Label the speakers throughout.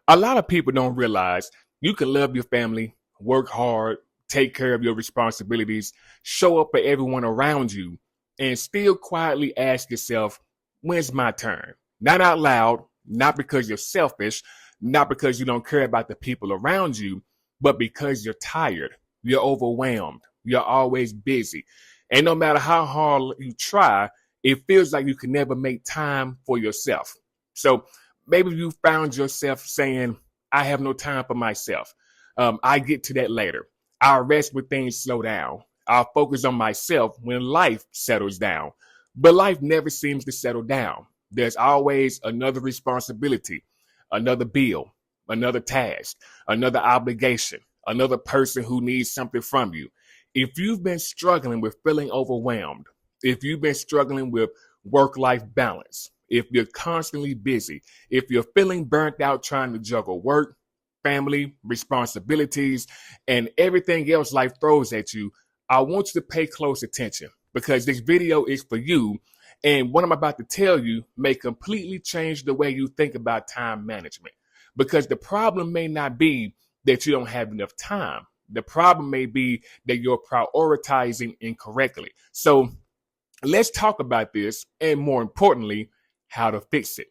Speaker 1: A lot of people don't realize you can love your family, work hard, take care of your responsibilities, show up for everyone around you, and still quietly ask yourself, when's my turn? Not out loud, not because you're selfish, not because you don't care about the people around you, but because you're tired, you're overwhelmed, you're always busy. And no matter how hard you try, it feels like you can never make time for yourself. So maybe you found yourself saying, I have no time for myself. I get to that later. I'll rest when things slow down. I'll focus on myself when life settles down. But life never seems to settle down. There's always another responsibility, another bill, another task, another obligation, another person who needs something from you. If you've been struggling with feeling overwhelmed, if you've been struggling with work-life balance, if you're constantly busy, if you're feeling burnt out trying to juggle work, family, responsibilities, and everything else life throws at you, I want you to pay close attention because this video is for you. And what I'm about to tell you may completely change the way you think about time management. Because the problem may not be that you don't have enough time. The problem may be that you're prioritizing incorrectly. So let's talk about this, and more importantly, how to fix it.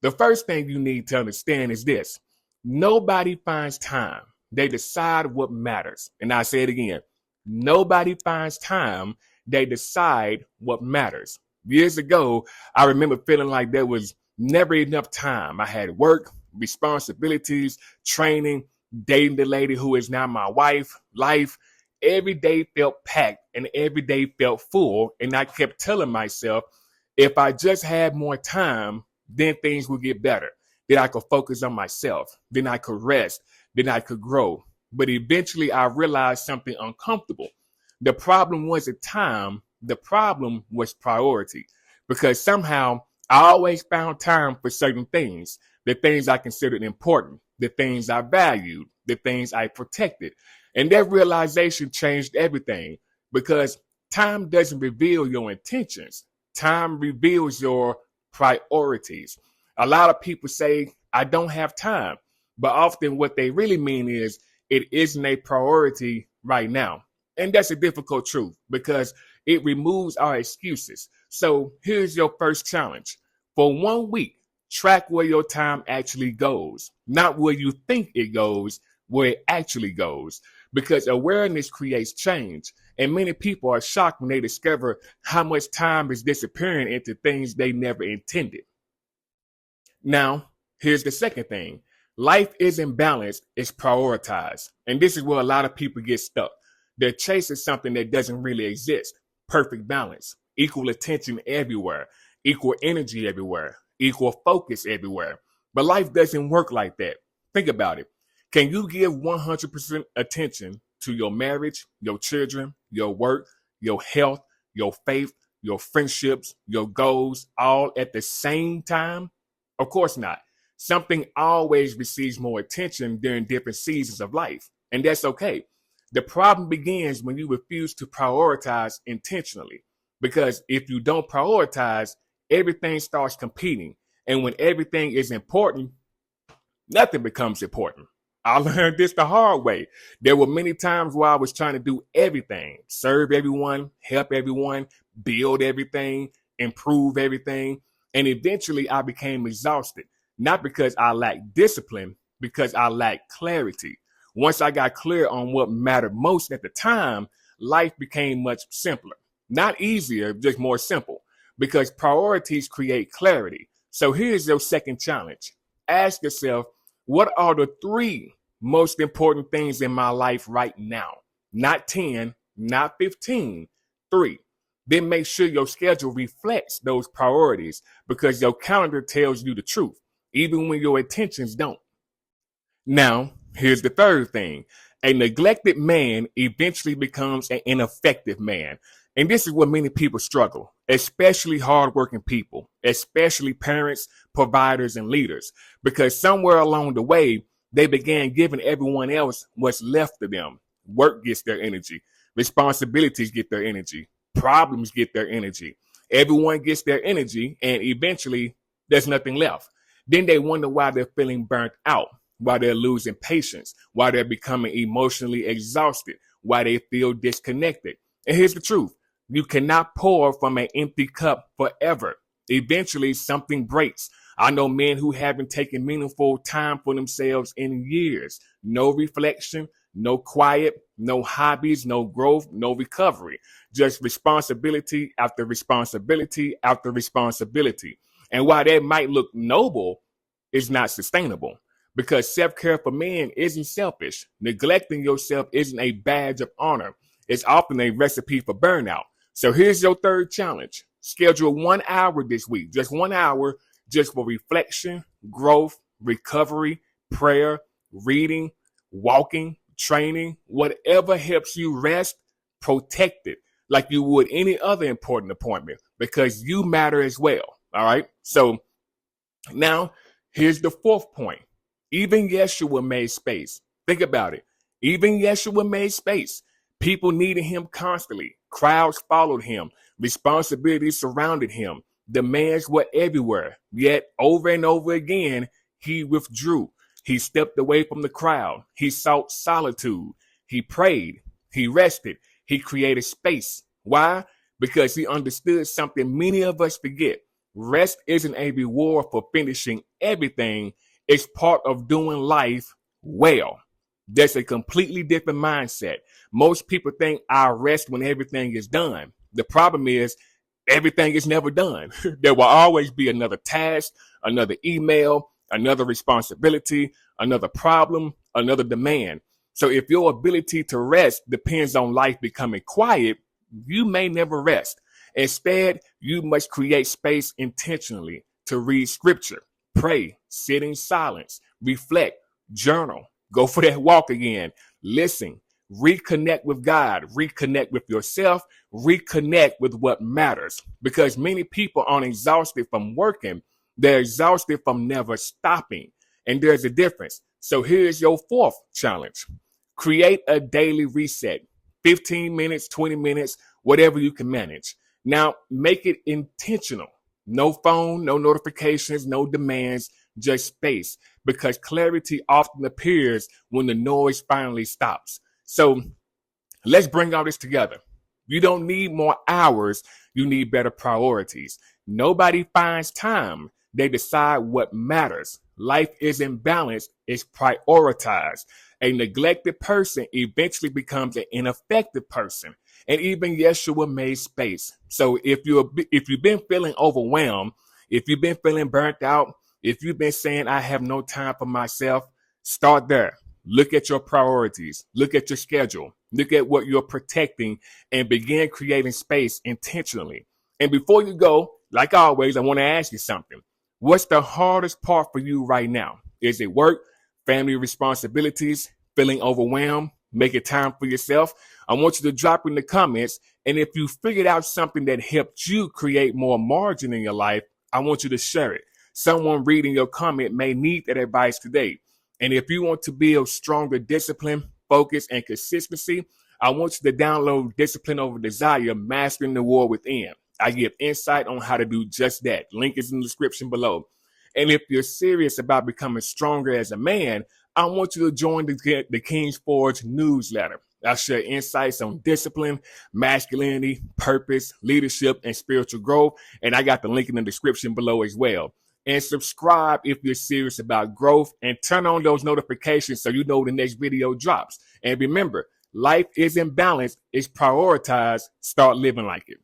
Speaker 1: The first thing you need to understand is this. Nobody finds time. They decide what matters. And I say it again. Nobody finds time. They decide what matters. Years ago, I remember feeling like there was never enough time. I had work, responsibilities, training, dating the lady who is now my wife, life. Every day felt packed and every day felt full. And I kept telling myself, if I just had more time, then things would get better. Then I could focus on myself. Then I could rest. Then I could grow. But eventually I realized something uncomfortable. The problem wasn't time. The problem was priority. Because somehow I always found time for certain things, the things I considered important, the things I valued, the things I protected. And that realization changed everything because time doesn't reveal your intentions. Time reveals your priorities. A lot of people say, I don't have time. But often what they really mean is it isn't a priority right now. And that's a difficult truth because it removes our excuses. So here's your first challenge. For 1 week, track where your time actually goes, not where you think it goes, where it actually goes, because awareness creates change. And many people are shocked when they discover how much time is disappearing into things they never intended. Now, here's the second thing. Life isn't balanced, it's prioritized. And this is where a lot of people get stuck. They're chasing something that doesn't really exist. Perfect balance, equal attention everywhere, equal energy everywhere, equal focus everywhere. But life doesn't work like that. Think about it. Can you give 100% attention to your marriage, your children, your work, your health, your faith, your friendships, your goals, all at the same time? Of course not. Something always receives more attention during different seasons of life, and that's okay. The problem begins when you refuse to prioritize intentionally, because if you don't prioritize, everything starts competing, and when everything is important, nothing becomes important. I learned this the hard way. There were many times where I was trying to do everything, serve everyone, help everyone, build everything, improve everything. And eventually I became exhausted, not because I lacked discipline, because I lacked clarity. Once I got clear on what mattered most at the time, life became much simpler. Not easier, just more simple, because priorities create clarity. So here's your second challenge. Ask yourself, what are the 3 most important things in my life right now? Not 10, not 15, 3. Then make sure your schedule reflects those priorities because your calendar tells you the truth, even when your intentions don't. Now, here's the third thing. A neglected man eventually becomes an ineffective man. And this is where many people struggle, especially hardworking people, especially parents, providers, and leaders, because somewhere along the way, they began giving everyone else what's left of them. Work gets their energy. Responsibilities get their energy. Problems get their energy. Everyone gets their energy, and eventually, there's nothing left. Then they wonder why they're feeling burnt out, why they're losing patience, why they're becoming emotionally exhausted, why they feel disconnected. And here's the truth. You cannot pour from an empty cup forever. Eventually, something breaks. I know men who haven't taken meaningful time for themselves in years. No reflection, no quiet, no hobbies, no growth, no recovery. Just responsibility after responsibility after responsibility. And while that might look noble, it's not sustainable. Because self-care for men isn't selfish. Neglecting yourself isn't a badge of honor. It's often a recipe for burnout. So here's your third challenge. Schedule 1 hour this week, just 1 hour, just for reflection, growth, recovery, prayer, reading, walking, training, whatever helps you rest, protect it like you would any other important appointment because you matter as well. All right. So now here's the fourth point. Even Yeshua made space. Think about it. Even Yeshua made space. People needed him constantly. Crowds followed him. Responsibilities surrounded him. Demands were everywhere. Yet over and over again, he withdrew. He stepped away from the crowd. He sought solitude. He prayed. He rested. He created space. Why? Because he understood something many of us forget. Rest isn't a reward for finishing everything. It's part of doing life well. That's a completely different mindset. Most people think I rest when everything is done. The problem is everything is never done. There will always be another task, another email, another responsibility, another problem, another demand. So if your ability to rest depends on life becoming quiet, you may never rest. Instead, you must create space intentionally to read scripture, pray, sit in silence, reflect, journal, go for that walk again, listen, reconnect with God, reconnect with yourself, reconnect with what matters. Because many people aren't exhausted from working, they're exhausted from never stopping. And there's a difference. So here's your fourth challenge. Create a daily reset, 15 minutes, 20 minutes, whatever you can manage. Now, make it intentional. No phone, no notifications, no demands, just space. Because clarity often appears when the noise finally stops. So let's bring all this together. You don't need more hours. You need better priorities. Nobody finds time. They decide what matters. Life isn't balanced. It's prioritized. A neglected person eventually becomes an ineffective person. And even Yeshua made space. So if you've been feeling overwhelmed, if you've been feeling burnt out, if you've been saying, I have no time for myself, start there. Look at your priorities. Look at your schedule. Look at what you're protecting and begin creating space intentionally. And before you go, like always, I want to ask you something. What's the hardest part for you right now? Is it work, family responsibilities, feeling overwhelmed, making time for yourself? I want you to drop in the comments. And if you figured out something that helped you create more margin in your life, I want you to share it. Someone reading your comment may need that advice today. And if you want to build stronger discipline, focus, and consistency, I want you to download Discipline Over Desire, Mastering the War Within. I give insight on how to do just that. Link is in the description below. And if you're serious about becoming stronger as a man, I want you to join the King's Forge newsletter. I share insights on discipline, masculinity, purpose, leadership, and spiritual growth. And I got the link in the description below as well. And subscribe if you're serious about growth and turn on those notifications so you know the next video drops. And remember, life isn't balanced, it's prioritized. Start living like it.